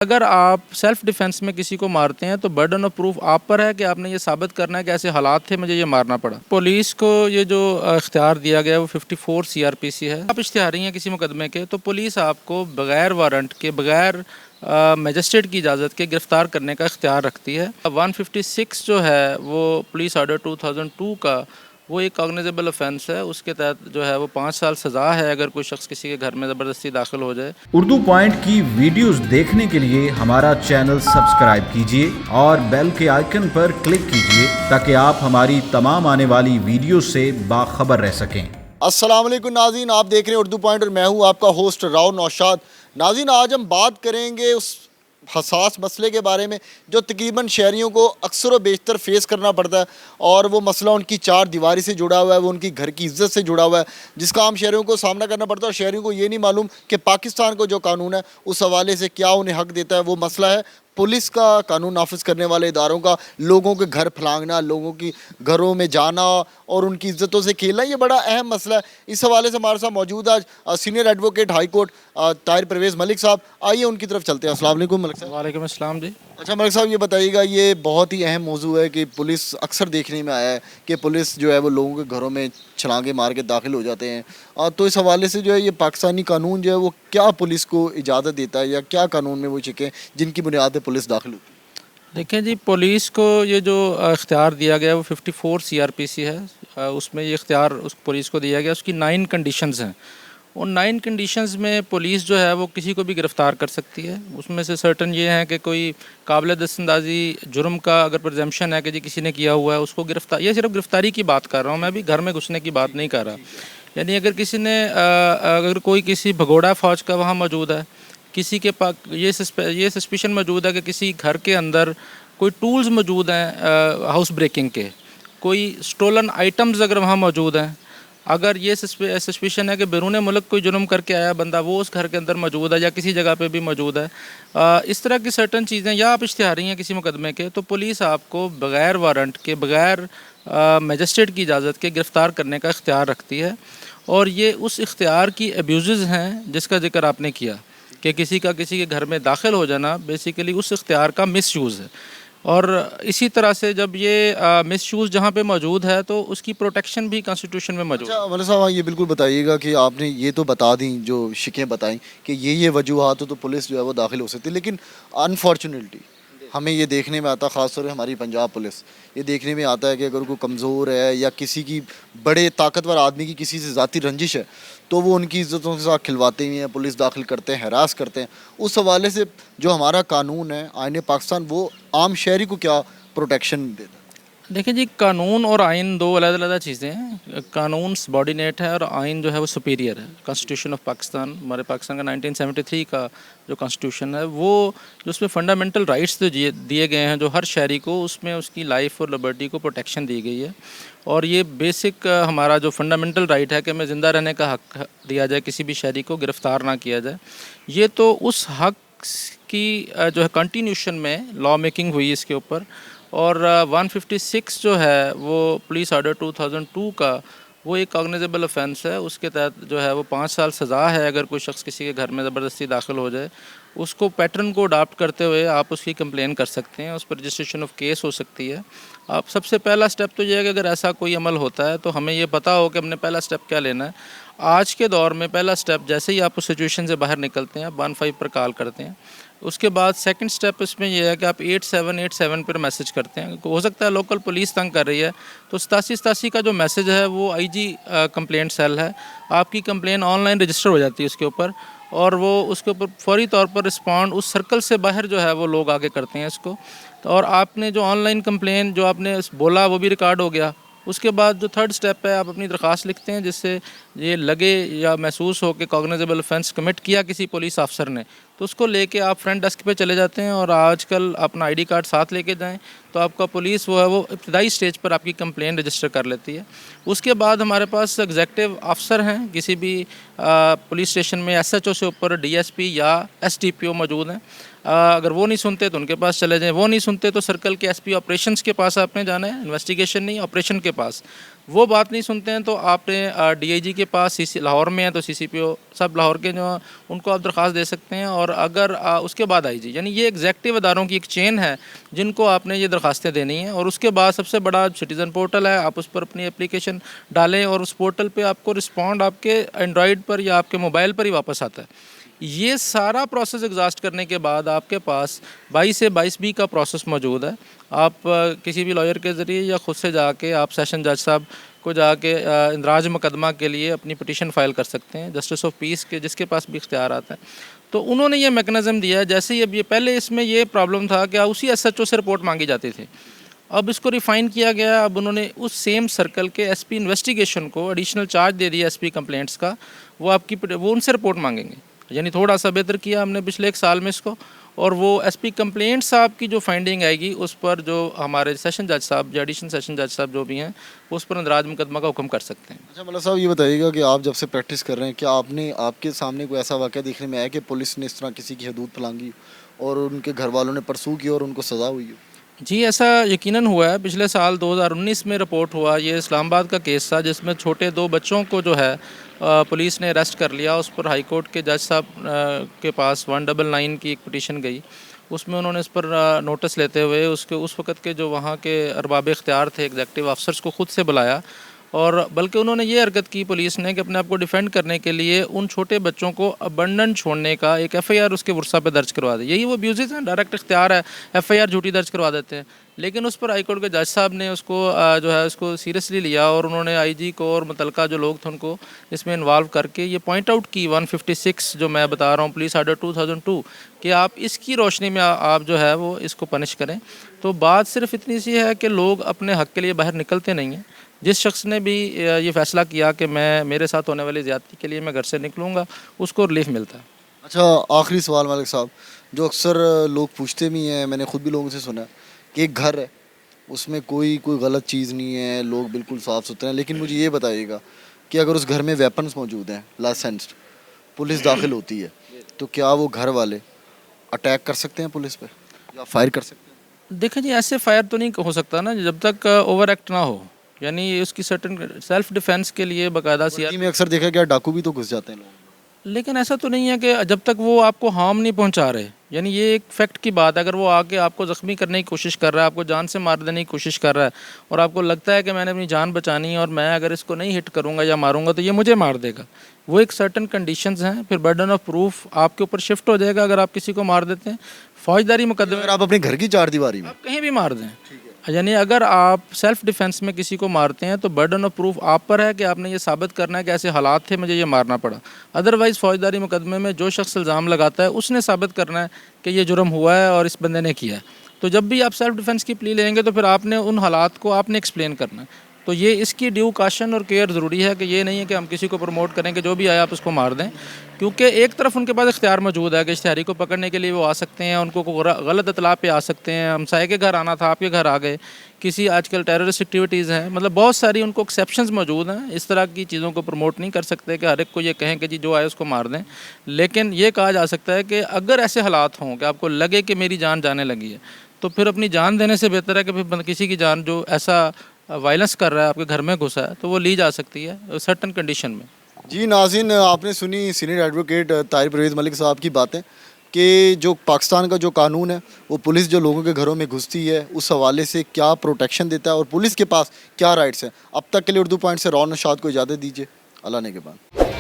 اگر آپ self defence میں کسی کو مارتے ہیں تو برڈن آف پروف آپ پر ہے کہ آپ نے یہ ثابت کرنا ہے کہ ایسے حالات تھے مجھے یہ مارنا پڑا۔ پولیس کو یہ جو اختیار دیا گیا ہے وہ 54 CRPC ہے۔ آپ اشتہاری ہیں کسی مقدمے کے تو پولیس آپ کو بغیر وارنٹ کے، بغیر میجسٹریٹ کی اجازت کے گرفتار کرنے کا اختیار رکھتی ہے۔ 156 جو ہے وہ پولیس آرڈر 2002 کا وہ ایک کاگنیزیبل آفینس ہے، اس کے تحت جو ہے وہ 5 سال سزا ہے اگر کوئی شخص کسی کے گھر میں زبردستی داخل ہو جائے۔ اردو پوائنٹ کی ویڈیوز دیکھنے کے لیے ہمارا چینل سبسکرائب کیجیے اور بیل کے آئیکن پر کلک کیجیے تاکہ آپ ہماری تمام آنے والی ویڈیوز سے باخبر رہ سکیں۔ السلام علیکم ناظرین، آپ دیکھ رہے ہیں اردو پوائنٹ اور میں ہوں آپ کا ہوسٹ راؤ نوشاد۔ ناظرین، آج ہم بات کریں گے اس حساس مسئلے کے بارے میں جو تقریباً شہریوں کو اکثر و بیشتر فیس کرنا پڑتا ہے، اور وہ مسئلہ ان کی چار دیواری سے جڑا ہوا ہے، وہ ان کی گھر کی عزت سے جڑا ہوا ہے، جس کا عام شہریوں کو سامنا کرنا پڑتا ہے، اور شہریوں کو یہ نہیں معلوم کہ پاکستان کو جو قانون ہے اس حوالے سے کیا انہیں حق دیتا ہے۔ وہ مسئلہ ہے پولیس کا، قانون نافذ کرنے والے اداروں کا، لوگوں کے گھر پھلانگنا، لوگوں کی گھروں میں جانا اور ان کی عزتوں سے کھیلنا۔ یہ بڑا اہم مسئلہ ہے۔ اس حوالے سے ہمارے ساتھ موجود آج senior advocate high court Tahir Parvez Malik صاحب، آئیے ان کی طرف چلتے ہیں۔ السلام علیکم ملک صاحب۔ وعلیکم السلام جی۔ اچھا ملک صاحب، یہ بتائیے گا، یہ بہت ہی اہم موضوع ہے کہ پولیس اکثر دیکھنے میں آیا ہے کہ پولیس جو ہے وہ لوگوں کے گھروں میں چھلانگیں مار کے داخل ہو جاتے ہیں، تو اس حوالے سے جو ہے یہ پاکستانی قانون جو ہے وہ کیا پولیس کو اجازت دیتا ہے، یا کیا قانون میں وہ چکیں جن کی بنیاد پہ پولیس داخل ہوتی ہے؟ دیکھیں جی، پولیس کو یہ جو اختیار دیا گیا ہے وہ 54 CRPC ہے۔ اس میں یہ اختیار اس پولیس کو دیا گیا، اس کی 9 کنڈیشنز ہیں۔ ان 9 کنڈیشنز میں پولیس جو ہے وہ کسی کو بھی گرفتار کر سکتی ہے۔ اس میں سے سرٹن یہ ہیں کہ کوئی قابل دست اندازی جرم کا اگر پرزمپشن ہے کہ جی کسی نے کیا ہوا ہے اس کو گرفتار، یہ صرف گرفتاری کی بات کر رہا ہوں میں، ابھی گھر میں گھسنے کی بات نہیں کر رہا۔ یعنی اگر کسی نے اگر کوئی کسی بھگوڑا فوج کا وہاں موجود ہے، کسی کے پاس یہ سسپیشن موجود ہے کہ کسی گھر کے اندر کوئی ٹولز موجود ہیں ہاؤس بریکنگ کے، کوئی سٹولن آئٹمز اگر وہاں موجود ہیں، اگر یہ سسپیشن ہے کہ بیرون ملک کوئی جرم کر کے آیا بندہ، وہ اس گھر کے اندر موجود ہے یا کسی جگہ پہ بھی موجود ہے، اس طرح کی سرٹن چیزیں، یا آپ اشتہاری ہیں کسی مقدمے کے، تو پولیس آپ کو بغیر وارنٹ کے، بغیر میجسٹریٹ کی اجازت کے گرفتار کرنے کا اختیار رکھتی ہے۔ اور یہ اس اختیار کی ایبیوزز ہیں جس کا ذکر آپ نے کیا کہ کسی کے گھر میں داخل ہو جانا بیسیکلی اس اختیار کا مس یوز ہے۔ اور اسی طرح سے جب یہ مس یوز جہاں پہ موجود ہے تو اس کی پروٹیکشن بھی کانسٹیٹیوشن میں موجود ہے۔ اچھا ملک صاحب، یہ بالکل بتائیے گا کہ آپ نے یہ تو بتا دیں جو شکیں بتائیں کہ یہ وجوہات ہو تو پولیس جو ہے وہ داخل ہو سکتی ہے، لیکن انفارچونیٹلی ہمیں یہ دیکھنے میں آتا، خاص طور پہ ہماری پنجاب پولیس، یہ دیکھنے میں آتا ہے کہ اگر کوئی کمزور ہے یا کسی کی بڑے طاقتور آدمی کی کسی سے ذاتی رنجش ہے تو وہ ان کی عزتوں کے ساتھ کھلواتے ہیں، پولیس داخل کرتے ہیں، ہراس کرتے ہیں۔ اس حوالے سے جو ہمارا قانون ہے، آئین پاکستان، وہ عام شہری کو کیا پروٹیکشن دیتا ہے؟ دیکھیں جی، قانون اور آئین دو علیحدہ علیحدہ چیزیں ہیں۔ قانون سبارڈینیٹ ہے اور آئین جو ہے وہ سپیریئر ہے۔ کانسٹیٹیوشن آف پاکستان، ہمارے پاکستان کا 1973 کا جو کانسٹیٹیوشن ہے، وہ جو اس میں فنڈامنٹل رائٹس دیے گئے ہیں جو ہر شہری کو، اس میں اس کی لائف اور لبرٹی کو پروٹیکشن دی گئی ہے۔ اور یہ بیسک ہمارا جو فنڈامنٹل رائٹ ہے کہ ہمیں زندہ رہنے کا حق دیا جائے، کسی بھی شہری کو گرفتار نہ کیا جائے، یہ تو اس حق کی جو ہے کنٹینیوشن میں لا میکنگ ہوئی اس کے اوپر۔ اور 156 جو ہے وہ پولیس آرڈر 2002 کا وہ ایک کاگنیزیبل آفینس ہے، اس کے تحت جو ہے وہ 5 سال سزا ہے اگر کوئی شخص کسی کے گھر میں زبردستی داخل ہو جائے۔ اس کو پیٹرن کو اڈاپٹ کرتے ہوئے آپ اس کی کمپلین کر سکتے ہیں، اس پر رجسٹریشن آف کیس ہو سکتی ہے۔ آپ سب سے پہلا سٹیپ تو یہ ہے کہ اگر ایسا کوئی عمل ہوتا ہے تو ہمیں یہ پتہ ہو کہ ہم نے پہلا سٹیپ کیا لینا ہے۔ آج کے دور میں پہلا سٹیپ جیسے ہی آپ اس سچویشن سے باہر نکلتے ہیں، 15 پر کال کرتے ہیں۔ اس کے بعد سیکنڈ سٹیپ اس میں یہ ہے کہ آپ 8787 پر میسج کرتے ہیں۔ ہو سکتا ہے لوکل پولیس تنگ کر رہی ہے تو 8787 کا جو میسج ہے وہ IG کمپلینٹ سیل ہے، آپ کی کمپلین آن لائن رجسٹر ہو جاتی ہے اس کے اوپر، اور وہ اس کے اوپر فوری طور پر رسپانڈ اس سرکل سے باہر جو ہے وہ لوگ آگے کرتے ہیں اس کو۔ اور آپ نے جو آن لائن کمپلین جو آپ نے بولا وہ بھی ریکارڈ ہو گیا۔ اس کے بعد جو تھرڈ سٹیپ ہے، آپ اپنی درخواست لکھتے ہیں جس سے یہ لگے یا محسوس ہو کہ کاگنیزیبل آفینس کمٹ کیا کسی پولیس افسر نے، تو اس کو لے کے آپ فرنٹ ڈیسک پہ چلے جاتے ہیں، اور آج کل اپنا ID کارڈ ساتھ لے کے جائیں تو آپ کا پولیس وہ ہے وہ ابتدائی سٹیج پر آپ کی کمپلین رجسٹر کر لیتی ہے۔ اس کے بعد ہمارے پاس ایگزیکٹو افسر ہیں کسی بھی پولیس اسٹیشن میں، SHO سے اوپر DSP یا SDPO موجود ہیں۔ अगर वो नहीं सुनते तो उनके पास चले जाएं, वो नहीं सुनते तो सर्कल के एसपी ऑपरेशंस के पास आपने जाना है, इन्वेस्टिगेशन नहीं ऑपरेशन के पास। वो बात नहीं सुनते हैं तो आपने डीआईजी के पास, सीसी लाहौर में है तो सीसीपीओ सब लाहौर के जो हैं, उनको आप दरख्वास्त दे सकते हैं। और अगर उसके बाद आईजी, यानी ये एग्जेक्टिव अदारों की एक चेन है जिनको आपने ये दरख्वास्तें देनी हैं। और उसके बाद सबसे बड़ा सिटीज़न पोर्टल है, आप उस पर अपनी एप्लीकेशन डालें और उस पोर्टल पे आपको रिस्पॉन्ड आपके एंड्रॉयड पर या आपके मोबाइल पर ही वापस आता है। ये सारा प्रोसेस एग्जॉस्ट करने के बाद आपके पास 22 से 22B का प्रोसेस मौजूद है। आप किसी भी लॉयर के ज़रिए या ख़ुद से जाके आप सेशन जज साहब को जाके इंदराज मुकदमा के लिए अपनी पिटीशन फ़ाइल कर सकते हैं, जस्टिस ऑफ पीस के जिसके पास भी इख्तियार आता है। तो उन्होंने ये मैकेनिज़्म दिया है। जैसे ही अब ये पहले इसमें ये प्रॉब्लम था कि उसी एसएचओ से रिपोर्ट मांगी जाती थी, अब इसको रिफ़ाइन किया गया। अब उन्होंने उस सेम सर्कल के एसपी इन्वेस्टिगेशन को एडिशनल चार्ज दे दिया एसपी कंप्लेंट्स का, वो उनसे रिपोर्ट मांगेंगे। यानी थोड़ा सा बेहतर किया हमने पिछले 1 साल में इसको। और वो एसपी कंप्लेंट साहब की जो फाइंडिंग आएगी उस पर जो हमारे सेशन जज साहब या एडिशनल सेशन जज साहब जो भी हैं उस पर इंदराज मुकदमा का हुक्म कर सकते हैं। अच्छा मल्ला साहब, ये बताइएगा कि आप जब से प्रैक्टिस कर रहे हैं, क्या आपके सामने कोई ऐसा वाक़या देखने में आया कि पुलिस ने इस तरह किसी की हदूद फलांगी और उनके घर वालों ने परसू की और उनको सज़ा हुई हो? जी, ऐसा यकीनन हुआ है। पिछले साल 2019 में रिपोर्ट हुआ, ये इस्लामाबाद का केस था जिसमें छोटे 2 बच्चों को जो है पुलिस ने अरेस्ट कर लिया। उस पर हाई कोर्ट के जज साहब के पास 199 की एक पिटीशन गई। उसमें उन्होंने इस पर नोटिस लेते हुए उस वक़्त के जो वहाँ के अरबाब इख्तियार थे एग्जेक्टिव अफसर्स को ख़ुद से बुलाया। और बल्कि उन्होंने ये हरकत की पुलिस ने कि अपने आप को डिफेंड करने के लिए उन छोटे बच्चों को अबंडन छोड़ने का एक एफआईआर उसके वर्षा पे दर्ज करवा दी। यही वो अब्यूज़ हैं, डायरेक्ट इख्तियार है, एफआईआर झूठी दर्ज करवा देते हैं। लेकिन उस पर हाई कोर्ट के जज साहब ने उसको जो है उसको सीरियसली लिया और उन्होंने आईजी को और मुतलका जो लोग थे उनको इसमें इन्वॉल्व करके ये पॉइंट आउट की 156 जो मैं बता रहा हूँ पुलिस आर्डर 2002 कि आप इसकी रोशनी में आप जो है वो इसको पनिश करें। तो बात सिर्फ इतनी सी है कि लोग अपने हक़ के लिए बाहर निकलते नहीं हैं। जिस शख्स ने भी ये फ़ैसला किया कि मेरे साथ होने वाली ज़्यादती के लिए मैं घर से निकलूँगा, उसको रिलीफ मिलता है। अच्छा, आखिरी सवाल मलिक साहब, जो अक्सर लोग पूछते भी हैं, मैंने खुद भी लोगों से सुना है कि एक घर है उसमें कोई गलत चीज़ नहीं है, लोग बिल्कुल साफ़ सुथरे हैं, लेकिन मुझे ये बताइएगा कि अगर उस घर में वेपन्स मौजूद हैं, लाइसेंस्ड, पुलिस दाखिल होती है, तो क्या वो घर वाले अटैक कर सकते हैं पुलिस पे या फायर कर सकते हैं? देखें जी, ऐसे फायर तो नहीं हो सकता ना जब तक ओवर एक्ट ना हो। यानी उसकी सर्टन सेल्फ डिफेंस के लिए बाकायदा वर्दी में अक्सर देखा गया डाकू भी तो घुस जाते हैं लोग। लेकिन ऐसा तो नहीं है कि जब तक वो आपको हार्म नहीं पहुंचा रहे। यानी ये एक फैक्ट की बात है, अगर वो आके आपको ज़ख्मी करने की कोशिश कर रहा है, आपको जान से मार देने की कोशिश कर रहा है और आपको लगता है कि मैंने अपनी जान बचानी है और मैं अगर इसको नहीं हिट करूंगा या मारूंगा तो ये मुझे मार देगा, वो एक सर्टन कंडीशंस हैं। फिर बर्डन ऑफ प्रूफ आपके ऊपर शिफ्ट हो जाएगा अगर आप किसी को मार देते हैं। फौजदारी मुकदमे अगर आप अपने घर की चारदीवारी में आप कहीं भी मार दें, यानी अगर आप सेल्फ डिफेंस में किसी को मारते हैं तो बर्डन ऑफ प्रूफ आप पर है कि आपने ये साबित करना है कि ऐसे हालात थे मुझे ये मारना पड़ा। अदरवाइज़ फौजदारी मुकदमे में जो शख्स इल्ज़ाम लगाता है उसने साबित करना है कि ये जुर्म हुआ है और इस बंदे ने किया है। तो जब भी आप सेल्फ डिफेंस की प्ली लेंगे तो फिर आपने उन हालात को आपने एक्सप्लेन करना है। तो ये इसकी ड्यू काशन और केयर ज़रूरी है कि ये नहीं है कि हम किसी को प्रमोट करें कि जो भी आया आप उसको मार दें, क्योंकि एक तरफ उनके पास इख्तियार मौजूद है कि इश्तिहारी को पकड़ने के लिए वो आ सकते हैं, उनको गलत इतला पे आ सकते हैं। हमसाये के घर आना था, आपके घर आ गए, किसी आजकल टेररिस्ट एक्टिविटीज़ हैं, मतलब बहुत सारी उनको एक्सेप्शंस मौजूद हैं। इस तरह की चीज़ों को प्रमोट नहीं कर सकते कि हर एक को ये कहें कि जी जो आए उसको मार दें। लेकिन ये कहा जा सकता है कि अगर ऐसे हालात हों कि आपको लगे कि मेरी जान जाने लगी है तो फिर अपनी जान देने से बेहतर है कि फिर किसी की जान जो ऐसा वायलेंस कर रहा है आपके घर में घुसा है तो वो ली जा सकती है सर्टन कंडीशन में। जी नाज़रीन, आपने सुनी सीनियर एडवोकेट ताहिर परवेज़ मलिक साहब की बातें कि जो पाकिस्तान का जो कानून है वो पुलिस जो लोगों के घरों में घुसती है उस हवाले से क्या प्रोटेक्शन देता है और पुलिस के पास क्या राइट्स हैं। अब तक के लिए उर्दू पॉइंट से रौन नौशाद को इजाज़त दीजिए। अल्लाह ने के बाद।